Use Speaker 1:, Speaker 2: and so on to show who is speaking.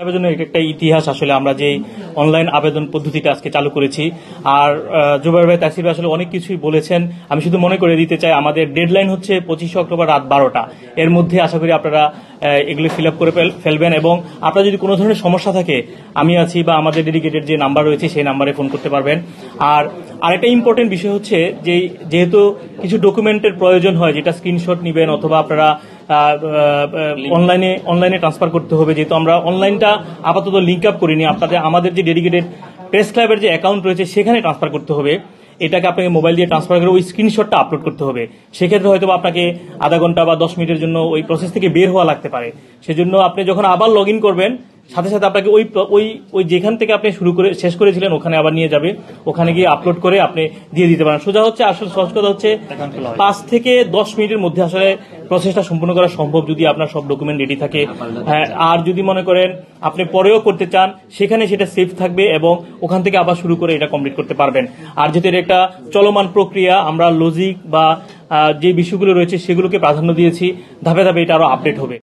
Speaker 1: আবেদনের একটা ইতিহাস আসলে আমরা যে অনলাইন আবেদন পদ্ধতিটা আজকে চালু করেছি। আর জুবাইর ভাই, তাসির ভাই আসলে অনেক কিছুই বলেছেন। আমি শুধু মনে করে দিতে চাই, আমাদের ডেডলাইন হচ্ছে 25 অক্টোবর রাত 12টা। এর মধ্যে আশা করি আপনারা এগুলো ফিল আপ করে ফেলবেন, এবং আপনার যদি কোনো ধরনের সমস্যা থাকে আমি আছি, বা আমাদের ডেডিকেটেড যে নাম্বার রয়েছে সেই নাম্বারে ফোন করতে পারবেন। আর আরেকটা ইম্পর্টেন্ট বিষয় হচ্ছে যে যেহেতু কিছু ডকুমেন্টের প্রয়োজন হয়, যেটা স্ক্রিনশট নেবেন অথবা আপনারা অনলাইনে ট্রান্সফার করতে হবে। যেহেতু আমরা অনলাইনটা আপাতত লিঙ্ক আপ করিনি, আমাদের যে ডেডিকেটেড প্রেস ক্লাবের যে অ্যাকাউন্ট রয়েছে সেখানে ট্রান্সফার করতে হবে। এটাকে আপনাকে মোবাইল দিয়ে ট্রান্সফার করে ওই স্ক্রিনশটটা আপলোড করতে হবে। সেক্ষেত্রে হয়তো আপনাকে আধা ঘন্টা বা 10 মিনিটের জন্য ওই প্রসেস থেকে বের হওয়া লাগতে পারে। সেজন্য আপনি যখন আবার লগ ইন করবেন, সাথে সাথে আপনাকে ওই যেখান থেকে আপনি শেষ করেছিলেন ওখানে আবার নিয়ে যাবে। ওখানে গিয়ে আপলোড করে আপনি দিয়ে দিতে পারেন। সোজা হচ্ছে, আসলে সহজ কথা হচ্ছে 5 থেকে 10 মিনিটের মধ্যে আসলে প্রসেসটা সম্পূর্ণ করা সম্ভব, যদি আপনার সব ডকুমেন্ট রেডি থাকে। হ্যাঁ, আর যদি মনে করেন আপনি পরেও করতে চান, সেখানে সেটা সেভ থাকবে এবং ওখান থেকে আবার শুরু করে এটা কমপ্লিট করতে পারবেন। আর যেহেতু এটা একটা চলমান প্রক্রিয়া, আমরা লজিক বা যে বিষয়গুলো রয়েছে সেগুলোকে প্রাধান্য দিয়েছি, ধাপে ধাপে এটা আরো আপডেট হবে।